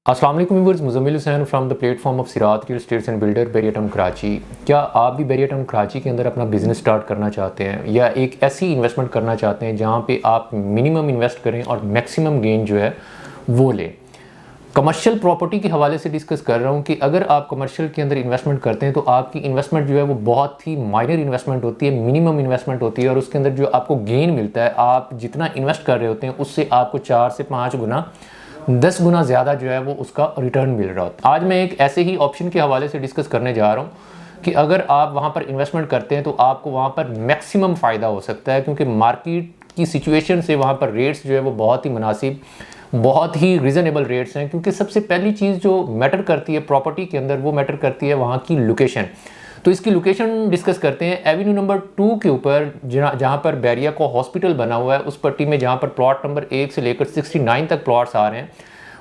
अस्सलाम वालेकुम viewers, Muzammil Hussain from the platform of Sirat real estates and builder बेरियटम कराची। क्या आप भी बेरियटम कराची के अंदर अपना बिजनेस स्टार्ट करना चाहते हैं या एक ऐसी इन्वेस्टमेंट करना चाहते हैं जहां पे आप मिनिमम इन्वेस्ट करें और मैक्सिमम गेन जो है वो लें? कमर्शियल प्रॉपर्टी के हवाले से डिस्कस कर रहा हूँ कि अगर आप कमर्शियल के अंदर इन्वेस्टमेंट करते हैं तो आपकी इन्वेस्टमेंट जो है वो बहुत ही माइनर इन्वेस्टमेंट होती है, मिनिमम इन्वेस्टमेंट होती है और उसके अंदर जो आपको गेन मिलता है, आप जितना इन्वेस्ट कर रहे होते हैं उससे आपको 4 से 5 गुना 10 गुना ज़्यादा जो है वो उसका रिटर्न मिल रहा होता है। आज मैं एक ऐसे ही ऑप्शन के हवाले से डिस्कस करने जा रहा हूँ कि अगर आप वहाँ पर इन्वेस्टमेंट करते हैं तो आपको वहाँ पर मैक्सिमम फ़ायदा हो सकता है, क्योंकि मार्केट की सिचुएशन से वहाँ पर रेट्स जो है वो बहुत ही मुनासिब, बहुत ही रीज़नेबल रेट्स हैं। क्योंकि सबसे पहली चीज़ जो मैटर करती है प्रॉपर्टी के अंदर वो मैटर करती है वहाँ की लोकेशन। तो इसकी लोकेशन डिस्कस करते हैं। एवेन्यू नंबर 2 के ऊपर जहाँ पर बैरिया को हॉस्पिटल बना हुआ है उस पट्टी में, जहाँ पर प्लॉट नंबर 1 से लेकर 69 तक प्लॉट्स आ रहे हैं,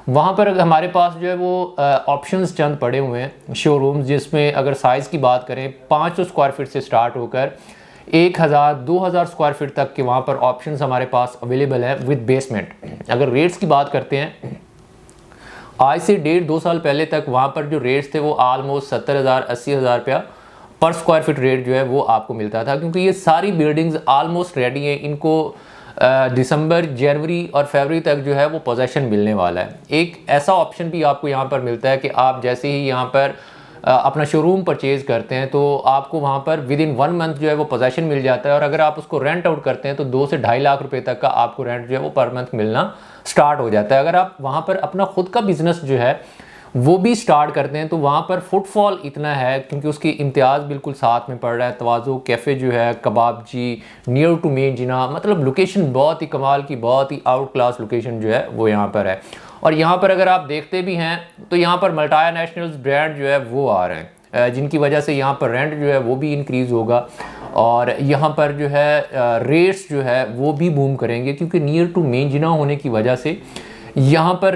वहाँ पर हमारे पास जो है वो ऑप्शंस चंद पड़े हुए हैं शोरूम्स, जिसमें अगर साइज़ की बात करें 500 स्क्वायर फीट से स्टार्ट होकर 1000-2000 स्क्वायर फीट तक के वहाँ पर ऑप्शंस हमारे पास अवेलेबल है विद बेसमेंट। अगर रेट्स की बात करते हैं, आज से 1.5-2 साल पहले तक वहाँ पर जो रेट्स थे वो ऑलमोस्ट 70,000-80,000 रुपया पर स्क्वायर फीट रेट जो है वो आपको मिलता था, क्योंकि ये सारी बिल्डिंग्स ऑलमोस्ट रेडी हैं। इनको दिसंबर, जनवरी और फरवरी तक जो है वो पोजेशन मिलने वाला है। एक ऐसा ऑप्शन भी आपको यहाँ पर मिलता है कि आप जैसे ही यहाँ पर अपना शोरूम परचेज़ करते हैं तो आपको वहाँ पर विद इन 1 मंथ जो है वो पोजेशन मिल जाता है, और अगर आप उसको रेंट आउट करते हैं तो 2 से 2.5 लाख रुपए तक का आपको रेंट जो है वो पर मंथ मिलना स्टार्ट हो जाता है। अगर आप वहाँ पर अपना खुद का बिजनेस जो है वो भी स्टार्ट करते हैं तो वहाँ पर फुटफॉल इतना है, क्योंकि उसकी इम्तियाज़ बिल्कुल साथ में पड़ रहा है। तवाज़ो कैफ़े जो है, कबाब जी, नियर टू मेन जिना, मतलब लोकेशन बहुत ही कमाल की, बहुत ही आउट क्लास लोकेशन जो है वो यहाँ पर है। और यहाँ पर अगर आप देखते भी हैं तो यहाँ पर मल्टी नेशनल्स ब्रांड जो है वो आ रहे हैं, जिनकी वजह से यहाँ पर रेंट जो है वो भी इंक्रीज़ होगा और यहाँ पर जो है रेट्स जो है वो भी बूम करेंगे, क्योंकि नियर टू मेन जिना होने की वजह से यहाँ पर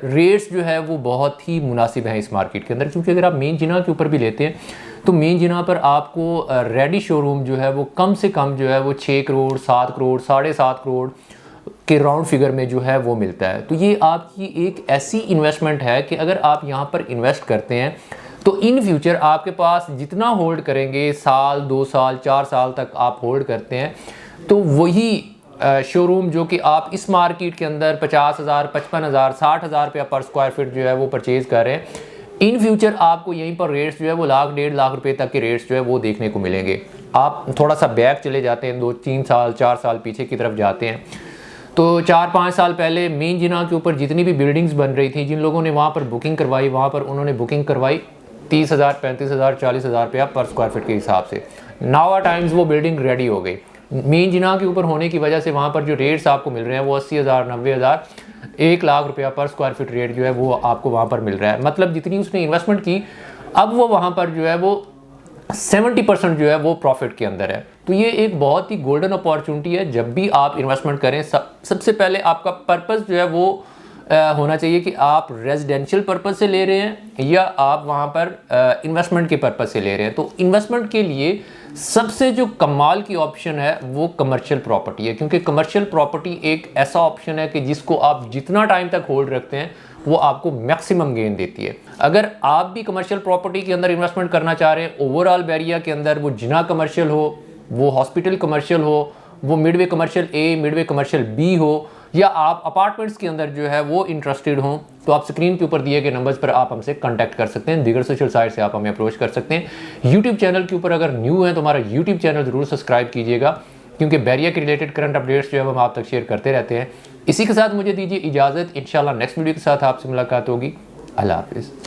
रेट्स जो है वो बहुत ही मुनासिब हैं इस मार्केट के अंदर। क्योंकि अगर आप मेन जिना के ऊपर भी लेते हैं तो मेन जिना पर आपको रेडी शोरूम जो है वो कम से कम जो है वो 6 करोड़, 7 करोड़, 7.5 करोड़ के राउंड फिगर में जो है वो मिलता है। तो ये आपकी एक ऐसी इन्वेस्टमेंट है कि अगर आप यहाँ पर इन्वेस्ट करते हैं तो इन फ्यूचर आपके पास जितना होल्ड करेंगे, साल, 2 साल, 4 साल तक आप होल्ड करते हैं, तो वही शोरूम जो कि आप इस मार्केट के अंदर 50,000, 55,000, 60,000 रुपया पर स्क्वायर फीट जो है वो परचेज़ कर रहे हैं, इन फ्यूचर आपको यहीं पर रेट्स जो है वो 1 लाख 1.5 लाख रुपए तक के रेट्स जो है वो देखने को मिलेंगे। आप थोड़ा सा बैक चले जाते हैं, 2-3 साल, 4 साल पीछे की तरफ जाते हैं, तो 4-5 साल पहले मेन जिना के ऊपर जितनी भी बिल्डिंग्स बन रही थी, जिन लोगों ने वहाँ पर बुकिंग करवाई, वहाँ पर उन्होंने बुकिंग करवाई 30,000, 35,000, 40,000 रुपया पर स्क्वायर फीट के हिसाब से। नाउ टाइम्स वो बिल्डिंग रेडी हो गई। मेन जिना के ऊपर होने की वजह से वहाँ पर जो रेट्स आपको मिल रहे हैं वो 80,000, 90,000, 1 लाख रुपया पर स्क्वायर फीट रेट जो है वो आपको वहाँ पर मिल रहा है। मतलब जितनी उसने इन्वेस्टमेंट की, अब वो वहाँ पर जो है वो 70% जो है वो प्रॉफिट के अंदर है। तो ये एक बहुत ही गोल्डन अपॉर्चुनिटी है। जब भी आप इन्वेस्टमेंट करें, सबसे पहले आपका पर्पस जो है वो होना चाहिए कि आप रेजिडेंशियल पर्पस से ले रहे हैं या आप वहाँ पर इन्वेस्टमेंट के पर्पस से ले रहे हैं। तो इन्वेस्टमेंट के लिए सबसे जो कमाल की ऑप्शन है वो कमर्शियल प्रॉपर्टी है, क्योंकि कमर्शियल प्रॉपर्टी एक ऐसा ऑप्शन है कि जिसको आप जितना टाइम तक होल्ड रखते हैं वो आपको मैक्सिमम गेन देती है। अगर आप भी कमर्शियल प्रॉपर्टी के अंदर इन्वेस्टमेंट करना चाह रहे हैं, ओवरऑल बैरिया के अंदर, वो जिना कमर्शियल हो, वो हॉस्पिटल कमर्शियल हो, वो मिडवे कमर्शियल ए, मिडवे कमर्शियल बी हो, या आप अपार्टमेंट्स के अंदर जो है वो इंटरेस्टेड हों, तो आप स्क्रीन के ऊपर दिए गए नंबर्स पर आप हमसे कांटेक्ट कर सकते हैं। दीगर सोशल साइट से आप हमें अप्रोच कर सकते हैं। यूट्यूब चैनल के ऊपर अगर न्यू है तो हमारा यूट्यूब चैनल ज़रूर सब्सक्राइब कीजिएगा, क्योंकि बैरिया के रिलेटेड करंट अपडेट्स जो है हम आप तक शेयर करते रहते हैं। इसी के साथ मुझे दीजिए इजाज़त। इंशाल्लाह नेक्स्ट वीडियो के साथ आपसे मुलाकात होगी। अल्लाह हाफिज़।